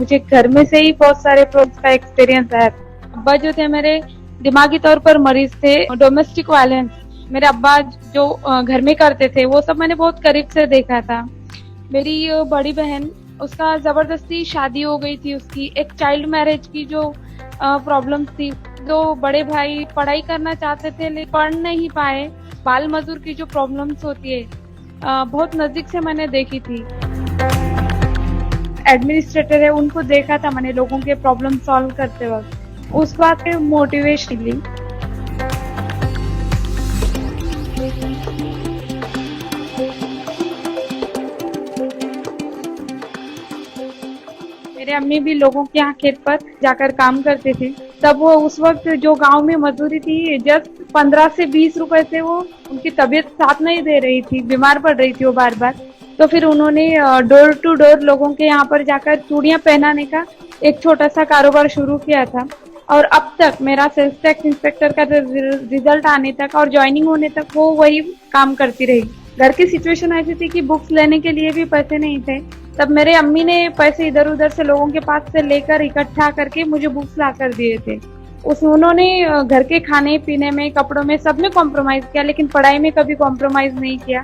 मुझे घर में से ही बहुत सारे प्रॉब्लम्स का एक्सपीरियंस है। अब्बा जो थे मेरे दिमागी तौर पर मरीज थे, डोमेस्टिक वायलेंस मेरे अब्बा जो घर में करते थे वो सब मैंने बहुत करीब से देखा था। मेरी बड़ी बहन, उसका जबरदस्ती शादी हो गई थी, उसकी एक चाइल्ड मैरिज की जो प्रॉब्लम्स थी। दो बड़े भाई पढ़ाई करना चाहते थे लेकिन पढ़ नहीं पाए। बाल मजदूर की जो प्रॉब्लम्स होती है बहुत नजदीक से मैंने देखी थी। एडमिनिस्ट्रेटर है, उनको देखा था मैंने लोगों के प्रॉब्लम सॉल्व करते वक्त, उस बात पे मोटिवेशन ली। मेरे अम्मी भी लोगों के यहाँ खेत पर जाकर काम करते थे। तब वो उस वक्त जो गांव में मजदूरी थी जस्ट 15 से 20 रुपए से वो उनकी तबीयत साथ नहीं दे रही थी, बीमार पड़ रही थी वो बार बार। तो फिर उन्होंने डोर टू डोर लोगों के यहाँ पर जाकर चूड़ियां पहनाने का एक छोटा सा कारोबार शुरू किया था। और अब तक मेरा सेल्स टैक्स इंस्पेक्टर का रिजल्ट आने तक और ज्वाइनिंग होने तक वो वही काम करती रही। घर की सिचुएशन ऐसी थी कि बुक्स लेने के लिए भी पैसे नहीं थे। तब मेरे अम्मी ने पैसे इधर उधर से लोगों के पास से लेकर इकट्ठा करके मुझे बुक्स ला कर दिए थे। उन्होंने घर के खाने पीने में, कपड़ों में, सब में कॉम्प्रोमाइज किया लेकिन पढ़ाई में कभी कॉम्प्रोमाइज नहीं किया।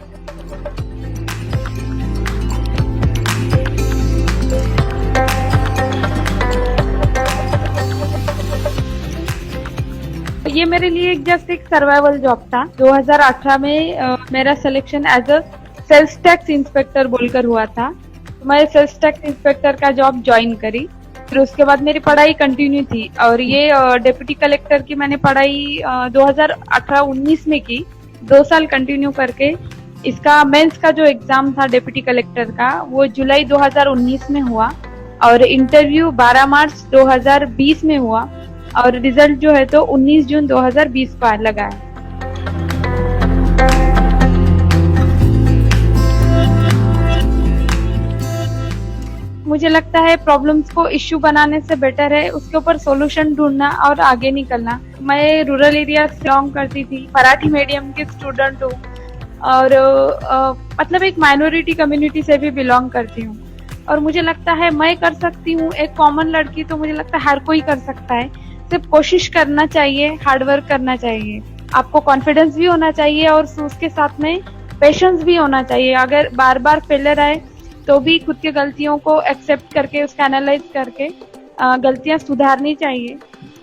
ये मेरे लिए जस्ट एक सर्वाइवल जॉब था। 2018 में मेरा selection as a sales tax inspector बोलकर हुआ था। मैं सेल्स टैक्स इंस्पेक्टर का जॉब ज्वाइन करी। फिर उसके बाद मेरी पढ़ाई कंटिन्यू थी और ये डिप्टी कलेक्टर की मैंने पढ़ाई 2018-19 में की, 2 साल कंटिन्यू करके। इसका मेंस का जो एग्जाम था डिप्टी कलेक्टर का वो जुलाई 2019 में हुआ और इंटरव्यू 12 मार्च 2020 में हुआ और रिजल्ट जो है तो 19 जून 2020 को लगा है। मुझे लगता है प्रॉब्लम्स को इश्यू बनाने से बेटर है उसके ऊपर सॉल्यूशन ढूंढना और आगे निकलना। मैं रूरल एरिया से बिलोंग करती थी, मराठी मीडियम की स्टूडेंट हूँ और मतलब एक माइनॉरिटी कम्युनिटी से भी बिलोंग करती हूँ और मुझे लगता है मैं कर सकती हूँ। एक कॉमन लड़की तो मुझे लगता है हर कोई कर सकता है, सिर्फ कोशिश करना चाहिए, हार्डवर्क करना चाहिए, आपको कॉन्फिडेंस भी होना चाहिए और उसके साथ में पेशेंस भी होना चाहिए। अगर बार बार फेलियर आए तो भी खुद की गलतियों को एक्सेप्ट करके उसका एनालाइज करके गलतियां सुधारनी चाहिए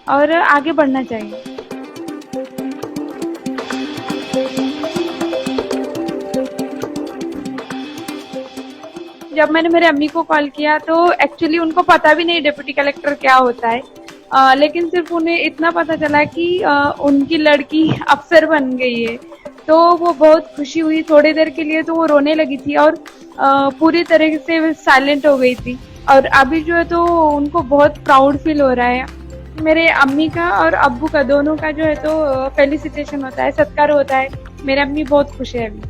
और आगे बढ़ना चाहिए। जब मैंने मेरे अम्मी को कॉल किया तो एक्चुअली उनको पता भी नहीं डिप्टी कलेक्टर क्या होता है, लेकिन सिर्फ उन्हें इतना पता चला कि उनकी लड़की अफसर बन गई है। तो वो बहुत खुशी हुई, थोड़ी देर के लिए तो वो रोने लगी थी और पूरी तरह से साइलेंट हो गई थी और अभी जो है तो उनको बहुत प्राउड फील हो रहा है। मेरे अम्मी का और अब्बू का दोनों का जो है तो फेलिसिटेशन होता है, सत्कार होता है। मेरी अम्मी बहुत खुश है अभी।